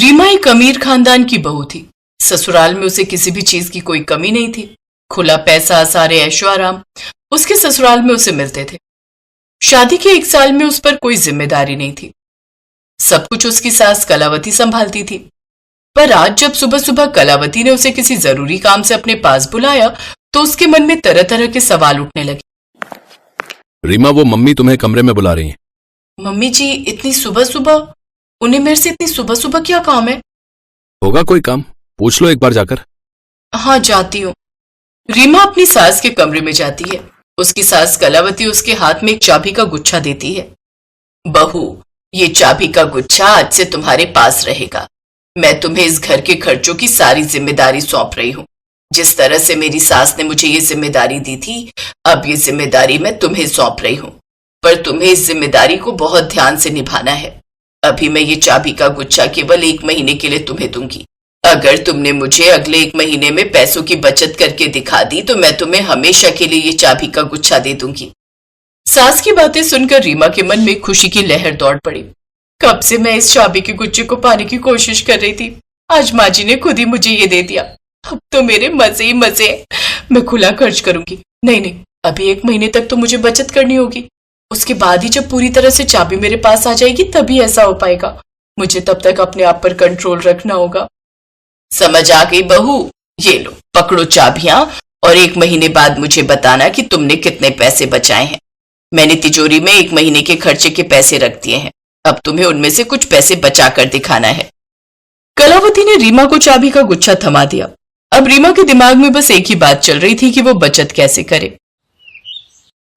रीमा एक अमीर खानदान की बहू थी। ससुराल में उसे किसी भी चीज की कोई कमी नहीं थी। खुला पैसा, सारे ऐशो आराम उसके ससुराल में उसे मिलते थे। शादी के 1 साल में उस पर कोई जिम्मेदारी नहीं थी। सब कुछ उसकी सास कलावती संभालती थी। पर आज जब सुबह सुबह कलावती ने उसे किसी जरूरी काम से अपने पास बुलाया तो उसके मन में तरह तरह के सवाल उठने लगे। रीमा, वो मम्मी तुम्हें कमरे में बुला रही हैं। मम्मी जी, इतनी सुबह सुबह? उन्हें मेरे से इतनी सुबह सुबह क्या काम है? होगा कोई काम, पूछ लो एक बार जाकर। हाँ, जाती हूँ। रीमा अपनी सास के कमरे में जाती है। उसकी सास कलावती उसके हाथ में एक चाबी का गुच्छा देती है। बहू, ये चाबी का गुच्छा आज से तुम्हारे पास रहेगा। मैं तुम्हें इस घर के खर्चों की सारी जिम्मेदारी सौंप रही हूँ। जिस तरह से मेरी सास ने मुझे ये जिम्मेदारी दी थी, अब ये जिम्मेदारी मैं तुम्हें सौंप रही हूँ। पर तुम्हें इस जिम्मेदारी को बहुत ध्यान से निभाना है। अभी मैं ये चाबी का गुच्छा केवल 1 महीने के लिए तुम्हें दूंगी। अगर तुमने मुझे अगले 1 महीने में पैसों की बचत करके दिखा दी तो मैं तुम्हें हमेशा के लिए ये चाबी का गुच्छा दे दूंगी। सास की बातें सुनकर रीमा के मन में खुशी की लहर दौड़ पड़ी। कब से मैं इस चाबी के गुच्छे को पाने की कोशिश कर रही थी। आज माँ जी ने खुद ही मुझे ये दे दिया। अब तो मेरे मजे ही मजे। मैं खुला खर्च करूंगी। नहीं, अभी 1 महीने तक तो मुझे बचत करनी होगी। उसके बाद ही जब पूरी तरह से चाबी मेरे पास आ जाएगी तभी ऐसा हो पाएगा। मुझे तब तक अपने आप पर कंट्रोल रखना होगा। समझ आ गई बहू? ये लो, पकड़ो चाबियां और 1 महीने बाद मुझे बताना कि तुमने कितने पैसे बचाए हैं। मैंने तिजोरी में 1 महीने के खर्चे के पैसे रख दिए हैं। अब तुम्हें उनमें से कुछ पैसे बचा कर दिखाना है। कलावती ने रीमा को चाबी का गुच्छा थमा दिया। अब रीमा के दिमाग में बस एक ही बात चल रही थी कि वो बचत कैसे करे।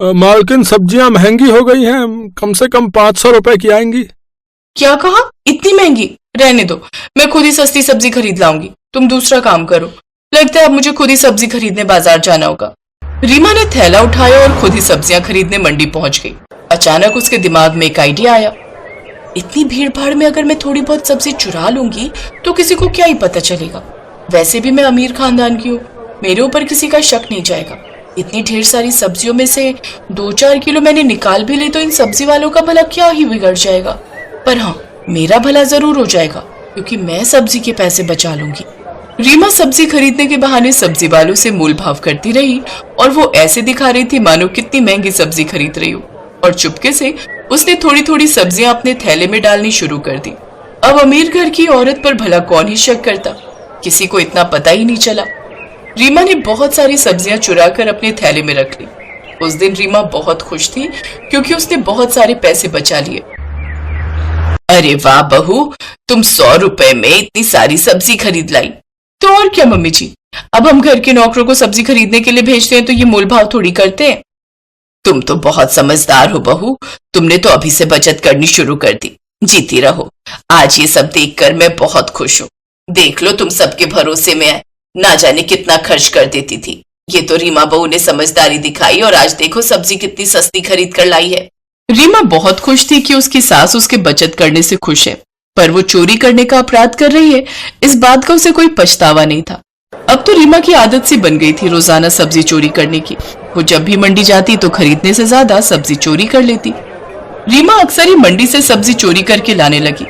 मालकिन, सब्जियां महंगी हो गई हैं, कम से कम 500 रुपए की आएंगी। क्या कहा? इतनी महंगी? रहने दो, मैं खुद ही सस्ती सब्जी खरीद लाऊंगी। तुम दूसरा काम करो। लगता है अब मुझे खुद ही सब्जी खरीदने बाजार जाना होगा। रीमा ने थैला उठाया और खुद ही सब्जियां खरीदने मंडी पहुंच गई। अचानक उसके दिमाग में एक आइडिया आया। इतनी भीड़ भाड़ में अगर मैं थोड़ी बहुत सब्जी चुरा लूंगी तो किसी को क्या ही पता चलेगा। वैसे भी मैं अमीर खानदान की हूँ, मेरे ऊपर किसी का शक नहीं जाएगा। इतनी ढेर सारी सब्जियों में से 2-4 किलो मैंने निकाल भी ली तो इन सब्जी वालों का भला क्या ही बिगड़ जाएगा। पर हाँ, मेरा भला जरूर हो जाएगा क्योंकि मैं सब्जी के पैसे बचा लूंगी। रीमा सब्जी खरीदने के बहाने सब्जी वालों से मोल भाव करती रही और वो ऐसे दिखा रही थी मानो कितनी महंगी सब्जी खरीद रही हो। और चुपके से उसने थोड़ी थोड़ी सब्जियां अपने थैले में डालनी शुरू कर दी। अब अमीर घर की औरत पर भला कौन ही शक करता। किसी को इतना पता ही नहीं चला। रीमा ने बहुत सारी सब्जियां चुरा कर अपने थैले में रख ली। उस दिन रीमा बहुत खुश थी क्योंकि उसने बहुत सारे पैसे बचा लिए। अरे वाह बहू, तुम 100 रुपए में इतनी सारी सब्जी खरीद लाई। तो और क्या मम्मी जी, अब हम घर के नौकरों को सब्जी खरीदने के लिए भेजते हैं तो ये मोल भाव थोड़ी करते हैं। तुम तो बहुत समझदार हो बहू, तुमने तो अभी से बचत करनी शुरू कर दी। जीती रहो। आज ये सब देखकर मैं बहुत खुश हूँ। देख लो, तुम सबके भरोसे में है, ना जाने कितना खर्च कर देती थी। ये तो रीमा बहू ने समझदारी दिखाई और आज देखो सब्जी कितनी सस्ती खरीद कर लाई है। रीमा बहुत खुश थी कि उसकी सास उसके बचत करने से खुश है, पर वो चोरी करने का अपराध कर रही है, इस बात का उसे कोई पछतावा नहीं था। अब तो रीमा की आदत सी बन गई थी रोजाना सब्जी चोरी करने की। वो जब भी मंडी जाती तो खरीदने से ज्यादा सब्जी चोरी कर लेती। रीमा अक्सर ही मंडी से सब्जी चोरी करके लाने लगी।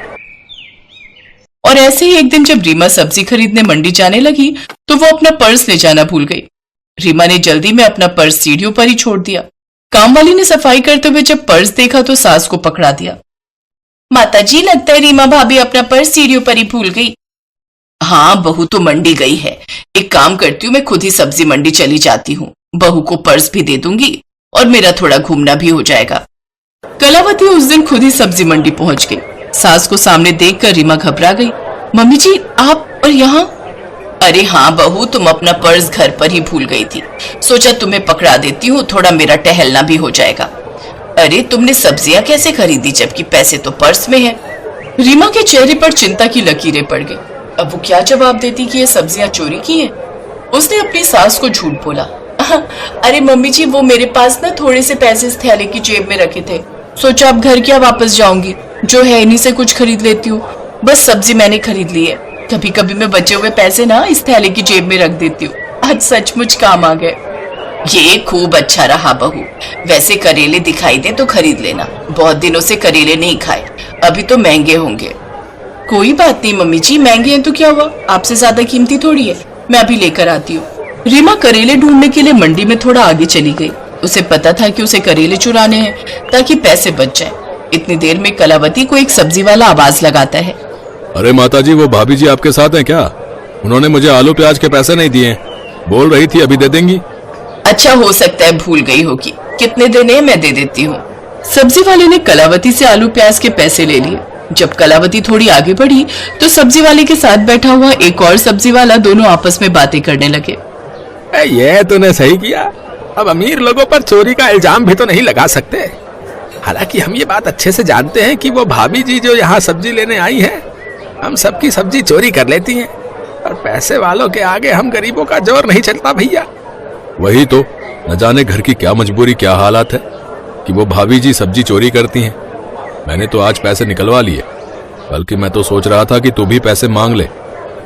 और ऐसे ही एक दिन जब रीमा सब्जी खरीदने मंडी जाने लगी तो वो अपना पर्स ले जाना भूल गई। रीमा ने जल्दी में अपना पर्स सीढ़ियों पर ही छोड़ दिया। काम वाली ने सफाई करते हुए जब पर्स देखा तो सास को पकड़ा दिया। माताजी, लगता है रीमा भाभी अपना पर्स सीढ़ियों पर ही भूल गई। हाँ, बहू तो मंडी गई है। एक काम करती हूँ, मैं खुद ही सब्जी मंडी चली जाती हूँ। बहू को पर्स भी दे दूंगी और मेरा थोड़ा घूमना भी हो जाएगा। कलावती उस दिन खुद ही सब्जी मंडी पहुंच गई। सास को सामने देखकर रीमा घबरा गई। मम्मी जी, आप और यहाँ? अरे हाँ बहू, तुम अपना पर्स घर पर ही भूल गई थी। सोचा तुम्हें पकड़ा देती हूँ, थोड़ा मेरा टहलना भी हो जाएगा। अरे तुमने सब्जियां कैसे खरीदी जबकि पैसे तो पर्स में है? रीमा के चेहरे पर चिंता की लकीरें पड़ गई। अब वो क्या जवाब देती कि ये सब्जियां चोरी की हैं? उसने अपनी सास को झूठ बोला। अरे मम्मी जी, वो मेरे पास ना थोड़े से पैसे इस थैले की जेब में रखे थे। सोचा अब घर क्या वापस जाऊंगी, जो है इन्हीं से कुछ खरीद लेती हूँ। बस सब्जी मैंने खरीद ली है। कभी कभी मैं बचे हुए पैसे ना इस थैले की जेब में रख देती हूँ। आज सचमुच काम आ गए। ये खूब अच्छा रहा बहू। वैसे करेले दिखाई दे तो खरीद लेना। बहुत दिनों से करेले नहीं खाए, अभी तो महंगे होंगे। कोई बात नहीं मम्मी जी, महंगे हैं तो क्या हुआ, आपसे ज्यादा कीमती थोड़ी है, मैं अभी लेकर आती हूँ। रीमा करेले ढूंढने के लिए मंडी में थोड़ा आगे चली गई। उसे पता था कि उसे करेले चुराने हैं ताकि पैसे बच जाएं। इतनी देर में कलावती को एक सब्जी वाला आवाज लगाता है। अरे माताजी, वो भाभी जी आपके साथ हैं क्या? उन्होंने मुझे आलू प्याज के पैसे नहीं दिए, बोल रही थी अभी दे देंगी। अच्छा, हो सकता है भूल गई होगी, कितने देने मैं दे देती हूँ। सब्जी वाले ने कलावती से आलू प्याज के पैसे ले लिए। जब कलावती थोड़ी आगे बढ़ी तो सब्जी वाले के साथ बैठा हुआ एक और सब्जी वाला दोनों आपस में बातें करने लगे। ये तूने सही किया, अब अमीर लोगों पर चोरी का इल्जाम भी तो नहीं लगा सकते। हालांकि हम ये बात अच्छे से जानते हैं कि वो भाभी जी जो यहाँ सब्जी लेने आई है, हम सबकी सब्जी चोरी कर लेती हैं, और पैसे वालों के आगे हम गरीबों का जोर नहीं चलता भैया। वही तो, न जाने घर की क्या मजबूरी क्या हालात है कि वो भाभी जी सब्जी चोरी करती हैं। मैंने तो आज पैसे निकलवा लिए, बल्कि मैं तो सोच रहा था कि तू भी पैसे मांग ले,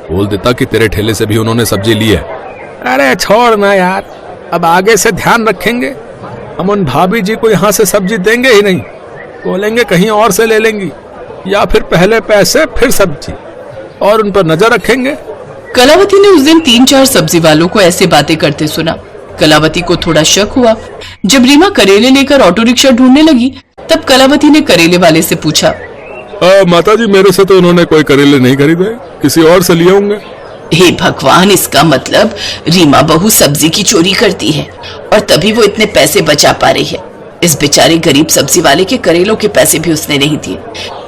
बोल देता कि तेरे ठेले से भी उन्होंने सब्जी ली है। अरे छोड़ ना यार, अब आगे से ध्यान रखेंगे। हम उन भाभी जी को यहाँ से सब्जी देंगे ही नहीं, बोलेंगे कहीं और से ले लेंगी, या फिर पहले पैसे फिर सब्जी, और उन पर नजर रखेंगे। कलावती ने उस दिन 3-4 सब्जी वालों को ऐसे बातें करते सुना। कलावती को थोड़ा शक हुआ। जब रीमा करेले लेकर ऑटो रिक्शा ढूंढने लगी तब कलावती ने करेले वाले से पूछा, माताजी, मेरे से तो उन्होंने कोई करेले नहीं खरीदे, किसी और से लिए होंगे। हे भगवान, इसका मतलब रीमा बहू सब्जी की चोरी करती है और तभी वो इतने पैसे बचा पा रही है। इस बेचारे गरीब सब्जी वाले के करेलों के पैसे भी उसने नहीं दिए।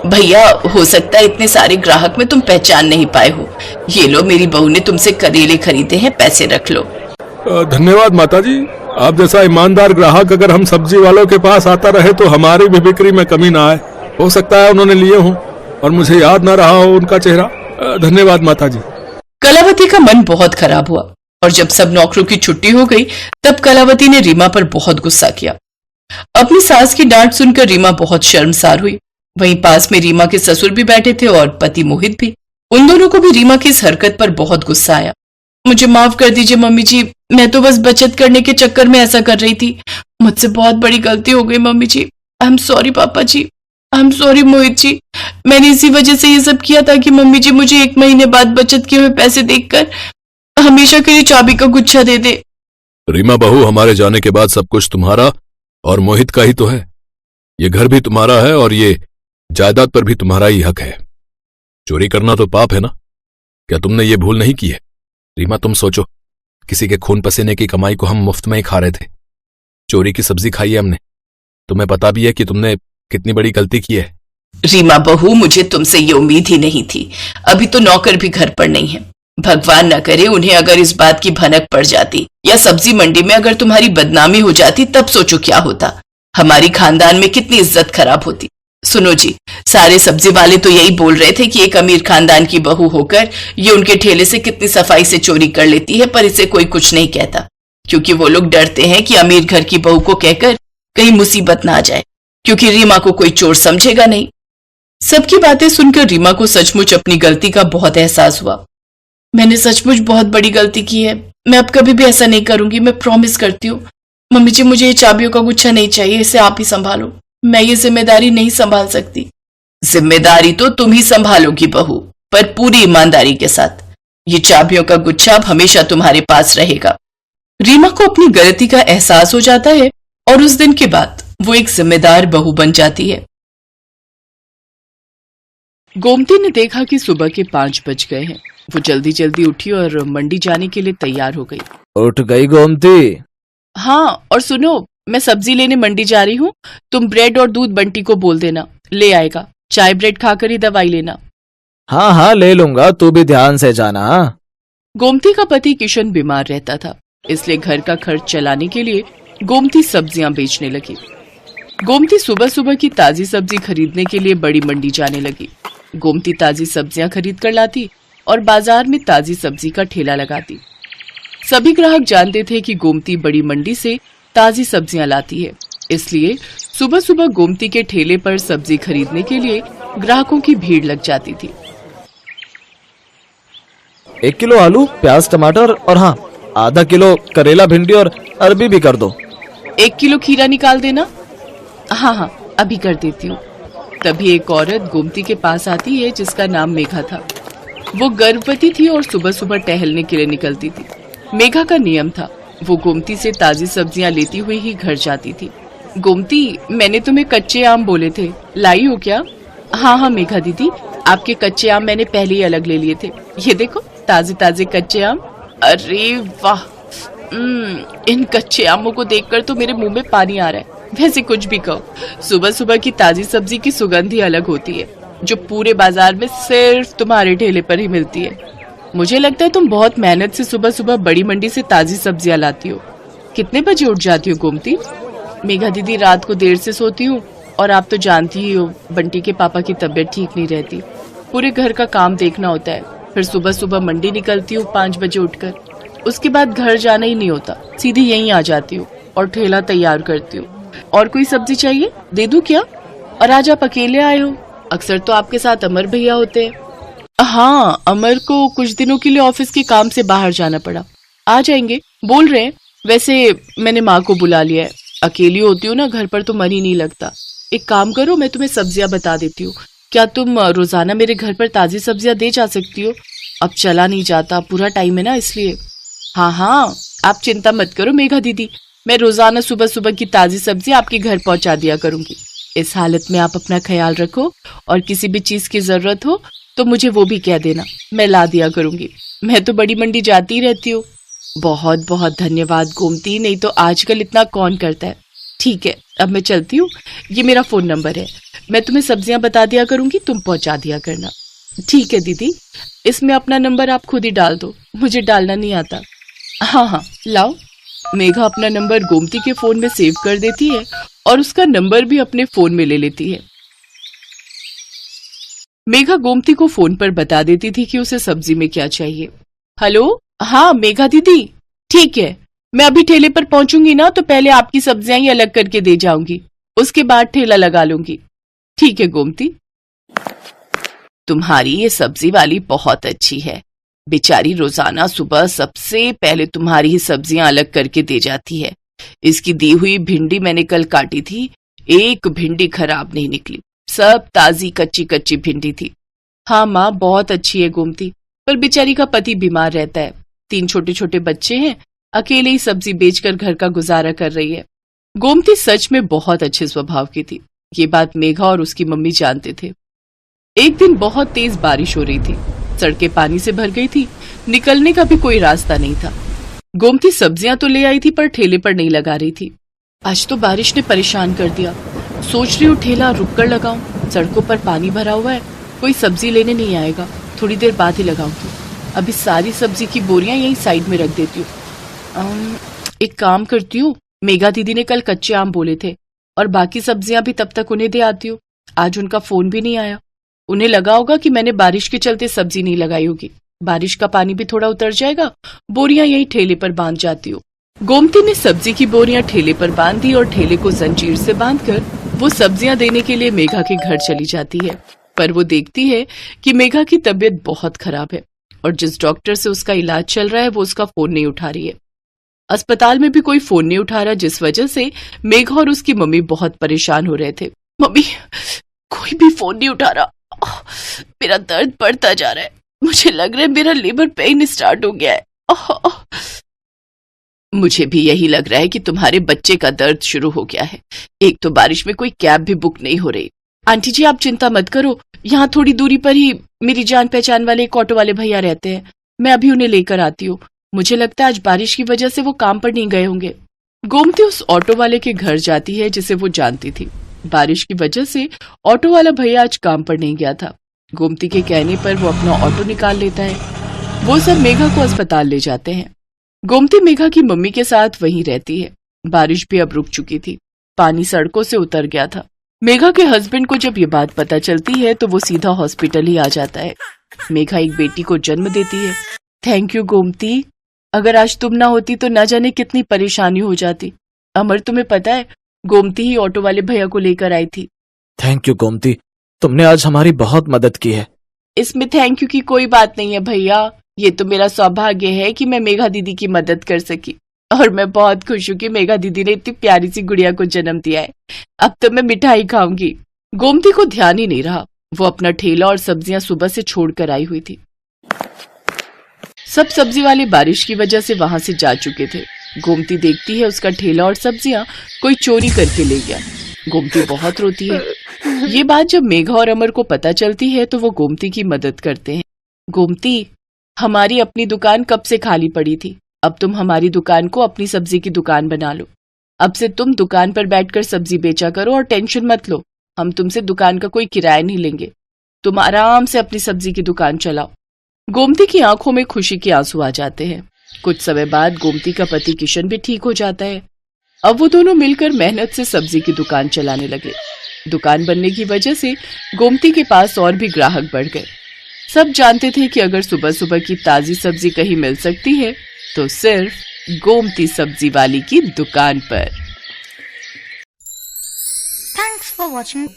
भैया, हो सकता है इतने सारे ग्राहक में तुम पहचान नहीं पाए हो। ये लो, मेरी बहू ने तुमसे करेले खरीदे हैं, पैसे रख लो। धन्यवाद माताजी, आप जैसा ईमानदार ग्राहक अगर हम सब्जी वालों के पास आता रहे तो हमारी भी बिक्री में कमी ना आए। हो सकता है उन्होंने लिए हों और मुझे याद ना रहा हो उनका चेहरा। धन्यवाद माताजी। कलावती का मन बहुत खराब हुआ और जब सब नौकरों की छुट्टी हो गई तब कलावती ने रीमा पर बहुत गुस्सा किया। अपनी सास की डांट सुनकर रीमा बहुत शर्मसार हुई। वहीं पास में रीमा के ससुर भी बैठे थे और पति मोहित भी। उन दोनों को भी रीमा की इस हरकत पर बहुत गुस्सा आया। मुझे माफ कर दीजिए मम्मी जी, मैं तो बस बचत करने के चक्कर में ऐसा कर रही थी। मुझसे बहुत बड़ी गलती हो गई mummy ji. I am sorry papa ji, I am sorry Mohit ji. मैंने इसी वजह से ये सब किया था कि मम्मी जी मुझे 1 महीने बाद बचत किए हुए पैसे देखकर हमेशा के लिए चाबी का गुच्छा दे दे। रीमा बहू, हमारे जाने के बाद सब कुछ तुम्हारा और मोहित का ही तो है। ये घर भी तुम्हारा है और ये जायदाद पर भी तुम्हारा ही हक है। चोरी करना तो पाप है ना? क्या तुमने ये भूल नहीं की है? रीमा, तुम सोचो, किसी के खून पसीने की कमाई को हम मुफ्त में ही खा रहे थे। चोरी की सब्जी खाई है हमने। तुम्हें पता भी है कि तुमने कितनी बड़ी गलती की है। रीमा बहू, मुझे तुमसे ये उम्मीद ही नहीं थी। अभी तो नौकर भी घर पर नहीं है। भगवान न करे उन्हें अगर इस बात की भनक पड़ जाती या सब्जी मंडी में अगर तुम्हारी बदनामी हो जाती, तब सोचो क्या होता। हमारी खानदान में कितनी इज्जत खराब होती। सुनो जी, सारे सब्जी वाले तो यही बोल रहे थे कि एक अमीर खानदान की बहू होकर ये उनके ठेले से कितनी सफाई से चोरी कर लेती है, पर इसे कोई कुछ नहीं कहता, क्योंकि वो लोग डरते हैं कि अमीर घर की बहू को कहकर कहीं मुसीबत ना आ जाए, क्योंकि रीमा को कोई चोर समझेगा नहीं। सबकी बातें सुनकर रीमा को सचमुच अपनी गलती का बहुत एहसास हुआ। मैंने सचमुच बहुत बड़ी गलती की है। मैं अब कभी भी ऐसा नहीं करूंगी, मैं प्रॉमिस करती हूँ। मम्मी जी, मुझे ये चाबियों का गुच्छा नहीं चाहिए, इसे आप ही संभालो। मैं ये जिम्मेदारी नहीं संभाल सकती। जिम्मेदारी तो तुम ही संभालोगी बहू, पर पूरी ईमानदारी के साथ। ये चाबियों का गुच्छा अब हमेशा तुम्हारे पास रहेगा। रीमा को अपनी गलती का एहसास हो जाता है और उस दिन के बाद वो एक जिम्मेदार बहू बन जाती है। गोमती ने देखा कि सुबह के 5 बज गए हैं। वो जल्दी जल्दी उठी और मंडी जाने के लिए तैयार हो गई। उठ गई गोमती? हाँ, और सुनो, मैं सब्जी लेने मंडी जा रही हूँ। तुम ब्रेड और दूध बंटी को बोल देना, ले आएगा। चाय ब्रेड खाकर ही दवाई लेना। हाँ हाँ, ले लूंगा, तू भी ध्यान से जाना। गोमती का पति किशन बीमार रहता था, इसलिए घर का खर्च चलाने के लिए गोमती सब्जियां बेचने लगी। गोमती सुबह सुबह की ताजी सब्जी खरीदने के लिए बड़ी मंडी जाने लगी। गोमती ताजी सब्जियां खरीद कर लाती और बाजार में ताजी सब्जी का ठेला लगाती। सभी ग्राहक जानते थे कि गोमती बड़ी मंडी से ताजी सब्जियां लाती है, इसलिए सुबह सुबह गोमती के ठेले पर सब्जी खरीदने के लिए ग्राहकों की भीड़ लग जाती थी। 1 किलो आलू, प्याज, टमाटर और हाँ, आधा किलो करेला, भिंडी और अरबी भी कर दो। 1 किलो खीरा निकाल देना। हाँ हाँ, अभी कर देती हूँ। तभी एक औरत गोमती के पास आती है जिसका नाम मेघा था। वो गर्भवती थी और सुबह सुबह टहलने के लिए निकलती थी। मेघा का नियम था, वो गोमती से ताजी सब्जियां लेती हुई ही घर जाती थी। गोमती, मैंने तुम्हें कच्चे आम बोले थे, लाई हो क्या? हाँ हाँ मेघा दीदी, आपके कच्चे आम मैंने पहले ही अलग ले लिए थे। ये देखो ताजे ताजे कच्चे आम। अरे वाह, इन कच्चे आमों को देखकर तो मेरे मुंह में पानी आ रहा है। वैसे कुछ भी कहो, सुबह सुबह की ताजी सब्जी की सुगंध ही अलग होती है, जो पूरे बाजार में सिर्फ तुम्हारे ठेले पर ही मिलती है। मुझे लगता है तुम बहुत मेहनत से सुबह सुबह बड़ी मंडी से ताजी सब्जियां लाती हो। कितने बजे उठ जाती हो गोमती? मेघा दीदी, रात को देर से सोती हूँ और आप तो जानती ही हो बंटी के पापा की तबीयत ठीक नहीं रहती, पूरे घर का काम देखना होता है। फिर सुबह सुबह मंडी निकलती हूँ 5 बजे उठकर, उसके बाद घर जाना ही नहीं होता, सीधी यहीं आ जाती हूँ और ठेला तैयार करती हूँ। और कोई सब्जी चाहिए, दे दूं क्या? और आज आप अकेले आए हो? अक्सर तो आपके साथ अमर भैया होते हैं। हाँ, अमर को कुछ दिनों के लिए ऑफिस के काम से बाहर जाना पड़ा, आ जाएंगे बोल रहे हैं। वैसे मैंने माँ को बुला लिया है, अकेली होती हूँ ना घर पर तो मन ही नहीं लगता। एक काम करो, मैं तुम्हें सब्जियां बता देती हूँ, क्या तुम रोजाना मेरे घर पर ताजी सब्जियां दे जा सकती हो? अब चला नहीं जाता, पूरा टाइम है ना इसलिए। हाँ हाँ, आप चिंता मत करो मेघा दीदी, मैं रोजाना सुबह सुबह की ताजी सब्जी आपके घर पहुंचा दिया करूंगी। इस हालत में आप अपना ख्याल रखो और किसी भी चीज की जरूरत हो तो मुझे वो भी कह देना, मैं ला दिया करूंगी। मैं तो बड़ी मंडी जाती रहती हूँ। बहुत बहुत धन्यवाद गोमती, नहीं तो आजकल इतना कौन करता है। ठीक है, अब मैं चलती हूँ, ये मेरा फोन नंबर है, मैं तुम्हें सब्जियां बता दिया करूंगी, तुम पहुंचा दिया करना। ठीक है दीदी, इसमें अपना नंबर आप खुद ही डाल दो, मुझे डालना नहीं आता। हाँ हाँ लाओ। मेघा अपना नंबर गोमती के फोन में सेव कर देती है और उसका नंबर भी अपने फोन में ले लेती है। मेघा गोमती को फोन पर बता देती थी कि उसे सब्जी में क्या चाहिए। हेलो, हाँ मेघा दीदी, ठीक है, मैं अभी ठेले पर पहुंचूंगी ना तो पहले आपकी सब्जियां ही अलग करके दे जाऊंगी, उसके बाद ठेला लगा लूंगी। ठीक है गोमती। तुम्हारी ये सब्जी वाली बहुत अच्छी है, बेचारी रोजाना सुबह सबसे पहले तुम्हारी ही सब्जियां अलग करके दे जाती है। इसकी दी हुई भिंडी मैंने कल काटी थी, एक भिंडी खराब नहीं निकली, सब ताजी कच्ची कच्ची भिंडी थी। हाँ माँ, बहुत अच्छी है गोमती, पर बेचारी का पति बीमार रहता है, 3 छोटे छोटे बच्चे हैं, अकेले ही सब्जी बेचकर घर का गुजारा कर रही है। गोमती सच में बहुत अच्छे स्वभाव की थी, ये बात मेघा और उसकी मम्मी जानते थे। एक दिन बहुत तेज बारिश हो रही थी, सड़कें पानी से भर गई थी, निकलने का भी कोई रास्ता नहीं था। गोमती सब्जियां तो ले आई थी पर ठेले पर नहीं लगा रही थी। आज तो बारिश ने परेशान कर दिया, सोच रही हूँ ठेला रुक कर लगाऊं, सड़कों पर पानी भरा हुआ है, कोई सब्जी लेने नहीं आएगा, थोड़ी देर बाद ही लगाऊंगी। अभी सारी सब्जी की बोरियां यहीं साइड में रख देती हूँ। एक काम करती हूँ, मेघा दीदी ने कल कच्चे आम बोले थे और बाकी सब्जियां भी तब तक उन्हें दे आती हूँ। आज उनका फोन भी नहीं आया, उन्हें लगा होगा कि मैंने बारिश के चलते सब्जी नहीं लगाई होगी। बारिश का पानी भी थोड़ा उतर जाएगा, बोरियां यहीं ठेले पर बांध जाती हूँ। गोमती ने सब्जी की बोरियां ठेले पर बांध दी और ठेले को जंजीर से बांधकर वो सब्जियां देने के लिए मेघा के घर चली जाती है। पर वो देखती है कि मेघा की तबीयत बहुत खराब है और जिस डॉक्टर से उसका इलाज चल रहा है वो उसका फोन नहीं उठा रही है। अस्पताल में भी कोई फोन नहीं उठा रहा, जिस वजह से मेघा और उसकी मम्मी बहुत परेशान हो रहे थे। मम्मी, कोई भी फोन नहीं उठा रहा, मेरा दर्द बढ़ता जा रहा है, मुझे लग रहा है मेरा लेबर पेन स्टार्ट हो गया है। मुझे भी यही लग रहा है कि तुम्हारे बच्चे का दर्द शुरू हो गया है। एक तो बारिश में कोई कैब भी बुक नहीं हो रही। आंटी जी आप चिंता मत करो, यहाँ थोड़ी दूरी पर ही मेरी जान पहचान वाले एक ऑटो वाले भैया रहते हैं, मैं अभी उन्हें लेकर आती हूँ। मुझे लगता है आज बारिश की वजह से वो काम पर नहीं गए होंगे। गोमती उस ऑटो वाले के घर जाती है जिसे वो जानती थी। बारिश की वजह से ऑटो वाला भैया आज काम पर नहीं गया था। गोमती के कहने पर वो अपना ऑटो निकाल लेता है। वो सब मेघा को अस्पताल ले जाते हैं। गोमती मेघा की मम्मी के साथ वहीं रहती है। बारिश भी अब रुक चुकी थी, पानी सड़कों से उतर गया था। मेघा के हस्बैंड को जब ये बात पता चलती है तो वो सीधा हॉस्पिटल ही आ जाता है। मेघा एक बेटी को जन्म देती है। थैंक यू गोमती, अगर आज तुम ना होती तो न जाने कितनी परेशानी हो जाती। अमर तुम्हें पता है, गोमती ही ऑटो वाले भैया को लेकर आई थी। थैंक यू गोमती, तुमने आज हमारी बहुत मदद की है। इसमें थैंक यू की कोई बात नहीं है भैया, ये तो मेरा सौभाग्य है कि मैं मेघा दीदी की मदद कर सकी और मैं बहुत खुश हूँ कि मेघा दीदी ने इतनी प्यारी सी गुड़िया को जन्म दिया है। अब तो मैं मिठाई खाऊंगी। गोमती को ध्यान ही नहीं रहा। वो अपना ठेला और सब्जियां सुबह से छोड़कर आई हुई थी। सब सब्जी वाले बारिश की वजह से वहां से जा चुके थे। गोमती देखती है उसका ठेला और सब्जियां कोई चोरी करके ले गया। गोमती बहुत रोती है। ये बात जब मेघा और अमर को पता चलती है तो वो गोमती की मदद करते हैं। गोमती, हमारी अपनी दुकान कब से खाली पड़ी थी, अब तुम हमारी दुकान को अपनी सब्जी की दुकान बना लो। अब से तुम दुकान पर बैठकर सब्जी बेचा करो और टेंशन मत लो, हम तुमसे दुकान का कोई किराया नहीं लेंगे। तुम आराम से अपनी सब्जी की दुकान चलाओ। गोमती की आंखों में खुशी के आंसू आ जाते हैं। कुछ समय बाद गोमती का पति किशन भी ठीक हो जाता है। अब वो दोनों मिलकर मेहनत से सब्जी की दुकान चलाने लगे। दुकान बनने की वजह से गोमती के पास और भी ग्राहक बढ़ गए। सब जानते थे कि अगर सुबह सुबह की ताजी सब्जी कहीं मिल सकती है तो सिर्फ गोमती सब्जी वाली की दुकान पर। Thanks for watching.